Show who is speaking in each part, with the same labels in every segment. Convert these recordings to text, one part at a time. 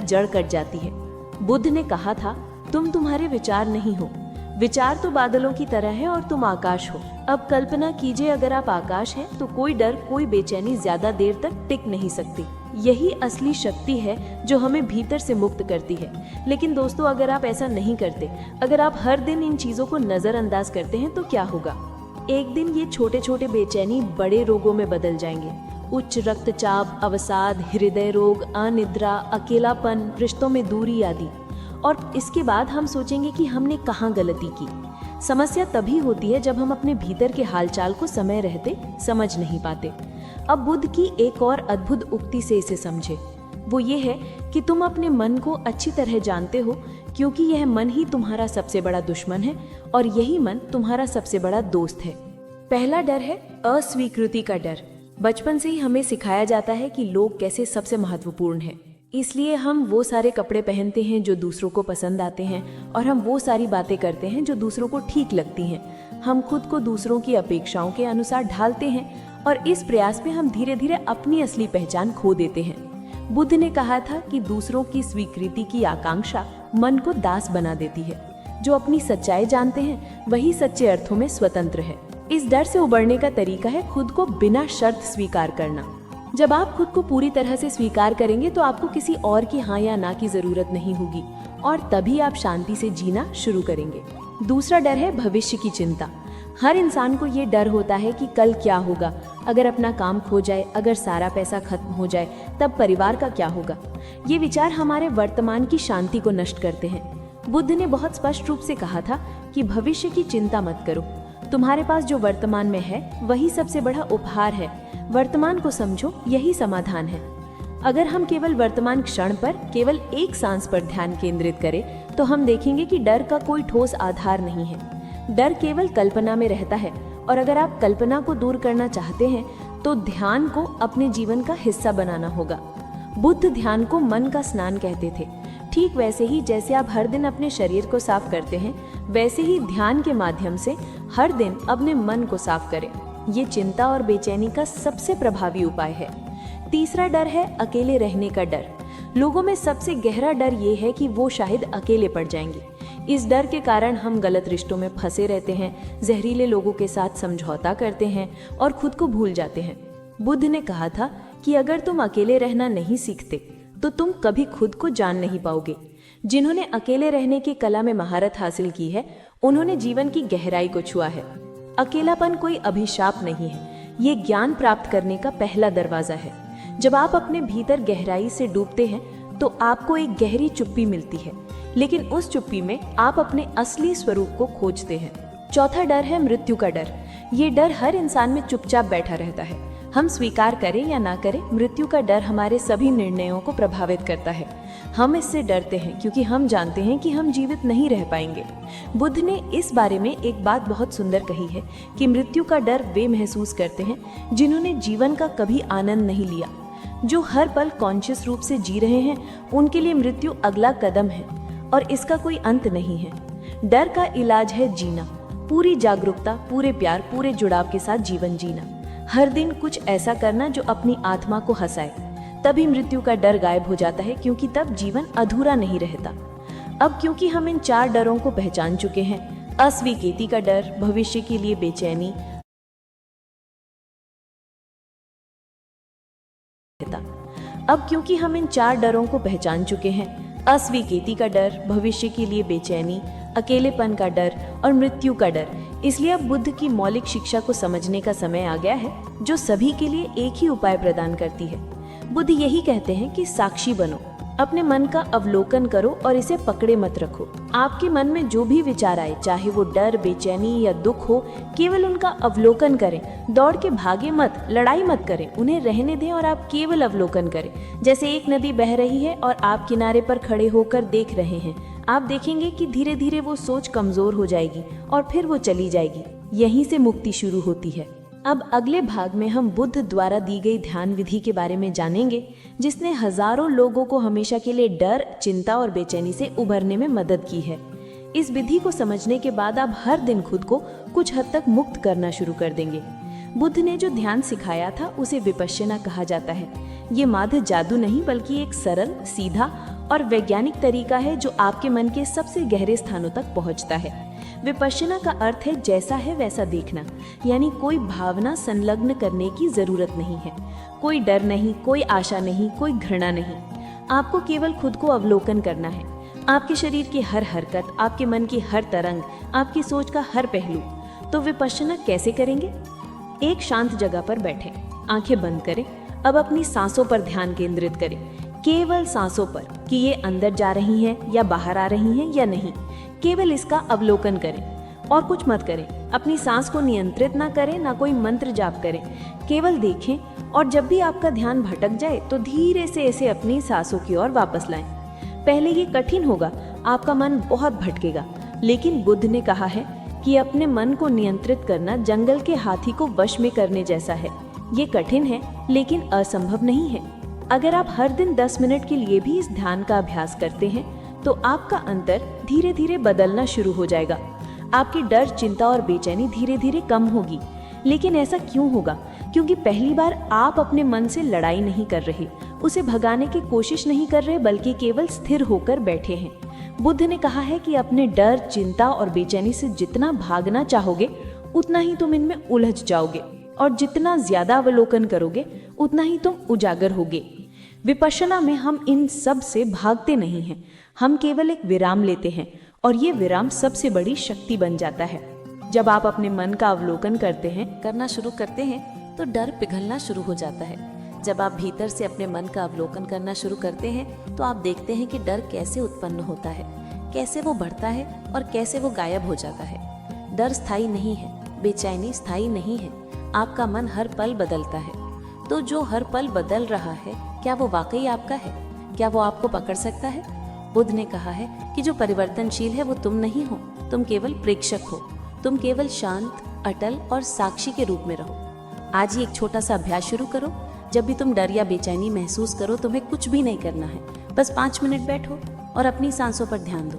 Speaker 1: जड़ कट जाती है। बुद्ध ने कहा था, तुम तुम्हारे विचार नहीं हो, विचार तो बादलों की तरह है और तुम आकाश हो। अब कल्पना कीजिए, अगर आप आकाश हैं तो कोई डर, कोई बेचैनी ज्यादा देर तक टिक नहीं सकती। यही असली शक्ति है जो हमें भीतर से मुक्त करती है। लेकिन दोस्तों, अगर आप ऐसा नहीं करते, अगर आप हर दिन इन चीजों को नजरअंदाज करते हैं तो क्या होगा? एक दिन ये छोटे छोटे बेचैनी बड़े रोगों में बदल जाएंगे। उच्च रक्तचाप, अवसाद, हृदय रोग, अनिद्रा, अकेलापन, रिश्तों में दूरी आदि। और इसके बाद हम सोचेंगे कि हमने कहाँ गलती की। समस्या तभी होती है जब हम अपने भीतर के हालचाल को समय रहते समझ नहीं पाते। अब बुद्ध की एक और अद्भुत उक्ति से इसे समझे। वो ये है कि तुम अपने मन को अच्छी तरह जानते हो, क्योंकि यह मन ही तुम्हारा सबसे बड़ा दुश्मन है और यही मन तुम्हारा सबसे बड़ा दोस्त है। पहला डर है अस्वीकृति का डर। बचपन से ही हमें सिखाया जाता है कि लोग कैसे सबसे महत्वपूर्ण हैं। इसलिए हम वो सारे कपड़े पहनते हैं जो दूसरों को पसंद आते हैं, और हम वो सारी बातें करते हैं जो दूसरों को ठीक लगती हैं। हम खुद को दूसरों की अपेक्षाओं के अनुसार ढालते हैं, और इस प्रयास में हम धीरे धीरे अपनी असली पहचान खो देते हैं। बुद्ध ने कहा था कि दूसरों की स्वीकृति की आकांक्षा मन को दास बना देती है। जो अपनी सच्चाई जानते हैं वही सच्चे अर्थों में स्वतंत्र है। इस डर से उबरने का तरीका है खुद को बिना शर्त स्वीकार करना। जब आप खुद को पूरी तरह से स्वीकार करेंगे तो आपको किसी और की हाँ या ना की जरूरत नहीं होगी, और तभी आप शांति से जीना शुरू करेंगे। दूसरा डर है भविष्य की चिंता। हर इंसान को ये डर होता है कि कल क्या होगा, अगर अपना काम खो जाए, अगर सारा पैसा खत्म हो जाए, तब परिवार का क्या होगा। ये विचार हमारे वर्तमान की शांति को नष्ट करते हैं। बुद्ध ने बहुत स्पष्ट रूप से कहा था कि भविष्य की चिंता मत करो। तुम्हारे पास जो वर्तमान में है वही सबसे बड़ा उपहार है। वर्तमान को समझो, यही समाधान है। अगर हम केवल वर्तमान क्षण पर, केवल एक सांस पर ध्यान केंद्रित करें तो हम देखेंगे कि डर का कोई ठोस आधार नहीं है। डर केवल कल्पना में रहता है, और अगर आप कल्पना को दूर करना चाहते हैं तो ध्यान को अपने जीवन का हिस्सा बनाना होगा। बुद्ध ध्यान को मन का स्नान कहते थे। ठीक वैसे ही जैसे आप हर दिन अपने शरीर को साफ करते हैं, वैसे ही ध्यान के माध्यम से हर दिन अपने मन को साफ करें। ये चिंता और बेचैनी का सबसे प्रभावी उपाय है। तीसरा डर है अकेले रहने का डर। लोगों में सबसे गहरा डर ये है कि वो शायद अकेले पड़ जाएंगे। इस डर के कारण हम गलत रिश्तों में फंसे रहते हैं, जहरीले लोगों के साथ समझौता करते हैं और खुद को भूल जाते हैं। बुद्ध ने कहा था कि अगर तुम अकेले रहना नहीं सीखते तो तुम कभी खुद को जान नहीं पाओगे। जिन्होंने अकेले रहने की कला में महारत हासिल की है, उन्होंने जीवन की गहराई को छुआ है। अकेलापन कोई अभिशाप नहीं है, ये ज्ञान प्राप्त करने का पहला दरवाजा है। जब आप अपने भीतर गहराई से डूबते हैं तो आपको एक गहरी चुप्पी मिलती है, लेकिन उस चुप्पी में आप अपने असली स्वरूप को खोजते हैं। चौथा डर है मृत्यु का डर। ये डर हर इंसान में चुपचाप बैठा रहता है। हम स्वीकार करें या ना करें, मृत्यु का डर हमारे सभी निर्णयों को प्रभावित करता है। हम इससे डरते हैं क्योंकि हम जानते हैं कि हम जीवित नहीं रह पाएंगे। बुद्ध ने इस बारे में एक बात बहुत सुंदर कही है कि मृत्यु का डर वे महसूस करते हैं जिन्होंने जीवन का कभी आनंद नहीं लिया। जो हर पल कॉन्शियस रूप से जी रहे हैं, उनके लिए मृत्यु अगला कदम है और इसका कोई अंत नहीं है। डर का इलाज है जीना, पूरी जागरूकता, पूरे प्यार, पूरे जुड़ाव के साथ जीवन जीना। हर दिन कुछ ऐसा करना जो अपनी आत्मा को हंसाए, तभी मृत्यु का डर गायब हो जाता है, क्योंकि तब जीवन अधूरा नहीं रहता। अब क्योंकि हम इन 4 डरों को पहचान चुके हैं, अस्वीकृति का डर, भविष्य के लिए बेचैनी, अब क्योंकि हम इन 4 डरों को पहचान चुके हैं, अस्वीकृति का डर, भविष्य के लिए बेचैनी, अकेलेपन का डर और मृत्यु का डर, इसलिए अब बुद्ध की मौलिक शिक्षा को समझने का समय आ गया है, जो सभी के लिए एक ही उपाय प्रदान करती है। बुद्ध यही कहते हैं कि साक्षी बनो, अपने मन का अवलोकन करो और इसे पकड़े मत रखो। आपके मन में जो भी विचार आए, चाहे वो डर, बेचैनी या दुख हो, केवल उनका अवलोकन करें। दौड़ के भागे मत, लड़ाई मत करें, उन्हें रहने दें और आप केवल अवलोकन करें। जैसे एक नदी बह रही है और आप किनारे पर खड़े होकर देख रहे हैं, आप देखेंगे कि धीरे धीरे वो सोच कमजोर हो जाएगी और फिर वो चली जाएगी। यहीं से मुक्ति शुरू होती है। अब अगले भाग में हम बुद्ध द्वारा दी गई ध्यान विधि के बारे में जानेंगे, जिसने हजारों लोगों को हमेशा के लिए डर, चिंता और बेचैनी से उभरने में मदद की है। इस विधि को समझने के बाद आप हर दिन खुद को कुछ हद तक मुक्त करना शुरू कर देंगे। बुद्ध ने जो ध्यान सिखाया था उसे विपश्यना कहा जाता है। ये मात्र जादू नहीं, बल्कि एक सरल, सीधा और वैज्ञानिक तरीका है जो आपके मन के सबसे गहरे स्थानों तक पहुंचता है। विपश्यना का अर्थ है जैसा है वैसा देखना, यानी कोई भावना संलग्न करने की जरूरत नहीं है। कोई डर नहीं, कोई आशा नहीं, कोई घृणा नहीं। आपको केवल खुद को अवलोकन करना है, आपके शरीर की हर हरकत, आपके मन की हर तरंग, आपकी सोच का हर पहलू। तो विपश्यना कैसे करेंगे? एक शांत जगह पर बैठें, आंखें बंद करें। अब अपनी सांसों पर ध्यान केंद्रित करें, केवल सांसों पर, कि ये अंदर जा रही हैं या बाहर आ रही हैं या नहीं। केवल इसका अवलोकन करें और कुछ मत करें। अपनी सांस को नियंत्रित ना करें, ना कोई मंत्र जाप करें, केवल देखें। और जब भी आपका ध्यान भटक जाए तो धीरे से इसे अपनी सांसों की ओर वापस लाएं। पहले ये कठिन होगा, आपका मन बहुत भटकेगा, लेकिन बुद्ध ने कहा है कि अपने मन को नियंत्रित करना जंगल के हाथी को वश में करने जैसा है। ये कठिन है लेकिन असंभव नहीं है। अगर आप हर दिन 10 मिनट के लिए भी इस ध्यान का अभ्यास करते हैं तो आपका अंतर धीरे धीरे बदलना शुरू हो जाएगा। आपकी डर, चिंता और बेचैनी धीरे धीरे कम होगी। लेकिन ऐसा क्यों होगा? क्योंकि पहली बार आप अपने मन से लड़ाई नहीं कर रहे, उसे भगाने की कोशिश नहीं कर रहे, बल्कि केवल स्थिर होकर बैठे हैं। बुद्ध ने कहा है कि अपने डर, चिंता और बेचैनी से जितना भागना चाहोगे उतना ही तुम इनमें उलझ जाओगे, और जितना ज्यादा अवलोकन करोगे उतना ही तुम उजागर होगे। विपश्यना में हम इन सब से भागते नहीं हैं, हम केवल एक विराम लेते हैं, और ये विराम सबसे बड़ी शक्ति बन जाता है। जब आप अपने मन का अवलोकन करना शुरू करते हैं तो डर पिघलना शुरू हो जाता है। जब आप भीतर से अपने मन का अवलोकन करना शुरू करते हैं तो आप देखते हैं कि डर कैसे उत्पन्न होता है, कैसे वो बढ़ता है और कैसे वो गायब हो जाता है। डर स्थायी नहीं है, बेचैनी स्थायी नहीं है, आपका मन हर पल बदलता है। तो जो हर पल बदल रहा है, क्या वो वाकई आपका है? क्या वो आपको पकड़ सकता है? बुद्ध ने कहा है कि जो परिवर्तनशील है वो तुम नहीं हो, तुम केवल प्रेक्षक हो। तुम केवल शांत, अटल और साक्षी के रूप में रहो। आज ही एक छोटा सा अभ्यास शुरू करो। जब भी तुम डर या बेचैनी महसूस करो, तुम्हें कुछ भी नहीं करना है, बस 5 मिनट बैठो और अपनी सांसों पर ध्यान दो।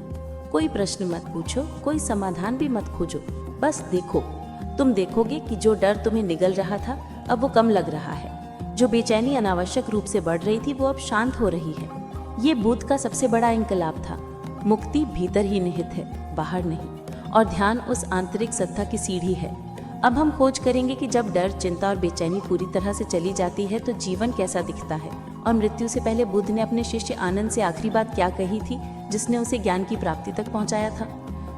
Speaker 1: कोई प्रश्न मत पूछो, कोई समाधान भी मत खोजो, बस देखो। तुम देखोगे कि जो डर तुम्हें निगल रहा था अब वो कम लग रहा है। जो बेचैनी अनावश्यक रूप से बढ़ रही थी वो अब शांत हो रही है। ये बुद्ध का सबसे बड़ा इंकलाब था। मुक्ति भीतर ही निहित है, बाहर नहीं, और ध्यान उस आंतरिक सत्ता की सीढ़ी है। अब हम खोज करेंगे कि जब डर, चिंता और बेचैनी पूरी तरह से चली जाती है तो जीवन कैसा दिखता है, और मृत्यु से पहले बुद्ध ने अपने शिष्य आनंद से आखिरी बात क्या कही थी जिसने उसे ज्ञान की प्राप्ति तक पहुंचाया था।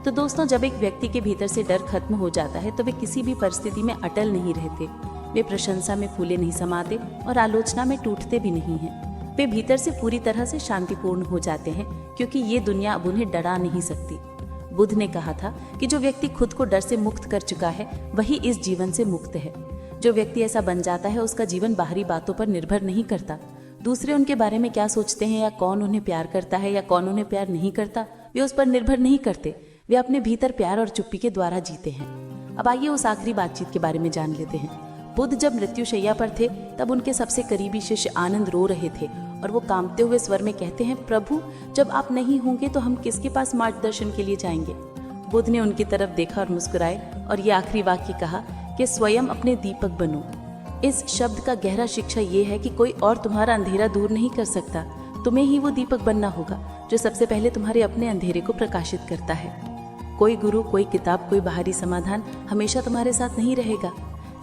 Speaker 1: तो दोस्तों, जब एक व्यक्ति के भीतर से डर खत्म हो जाता है तो वे किसी भी परिस्थिति में अटल नहीं रहते, वे प्रशंसा में फूले नहीं समाते और आलोचना में टूटते भी नहीं हैं। वे भीतर से पूरी तरह से शांतिपूर्ण हो जाते हैं, क्योंकि ये दुनिया अब उन्हें डरा नहीं सकती। बुद्ध ने कहा था कि जो व्यक्ति खुद को डर से मुक्त कर चुका है वही इस जीवन से मुक्त है। जो व्यक्ति ऐसा बन जाता है उसका जीवन बाहरी बातों पर निर्भर नहीं करता। दूसरे उनके बारे में क्या सोचते हैं या कौन उन्हें प्यार करता है या कौन उन्हें प्यार नहीं करता, वे उस पर निर्भर नहीं करते। वे अपने भीतर प्यार और चुप्पी के द्वारा जीते हैं। अब आइए उस आखिरी बातचीत के बारे में जान लेते हैं। बुद्ध जब मृत्युशैया पर थे तब उनके सबसे करीबी शिष्य आनंद रो रहे थे और वो कांपते हुए स्वर में कहते हैं, प्रभु जब आप नहीं होंगे तो हम किसके पास मार्गदर्शन के लिए जाएंगे? बुद्ध ने उनकी तरफ देखा और मुस्कुराए और ये आखिरी वाक्य कहा कि स्वयं अपने दीपक बनो। इस शब्द का गहरा शिक्षा ये है कि कोई और तुम्हारा अंधेरा दूर नहीं कर सकता, तुम्हें ही वो दीपक बनना होगा जो सबसे पहले तुम्हारे अपने अंधेरे को प्रकाशित करता है। कोई गुरु, कोई किताब, कोई बाहरी समाधान हमेशा तुम्हारे साथ नहीं रहेगा,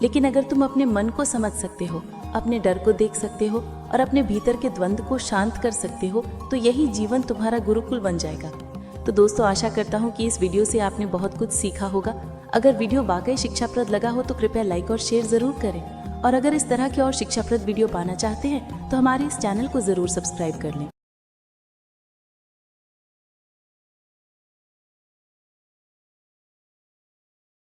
Speaker 1: लेकिन अगर तुम अपने मन को समझ सकते हो, अपने डर को देख सकते हो और अपने भीतर के द्वंद्व को शांत कर सकते हो तो यही जीवन तुम्हारा गुरुकुल बन जाएगा। तो दोस्तों, आशा करता हूँ कि इस वीडियो से आपने बहुत कुछ सीखा होगा। अगर वीडियो वाकई शिक्षाप्रद लगा हो तो कृपया लाइक और शेयर जरूर करें, और अगर इस तरह के और शिक्षाप्रद वीडियो पाना चाहते हैं तो हमारे इस चैनल को जरूर सब्सक्राइब कर लें।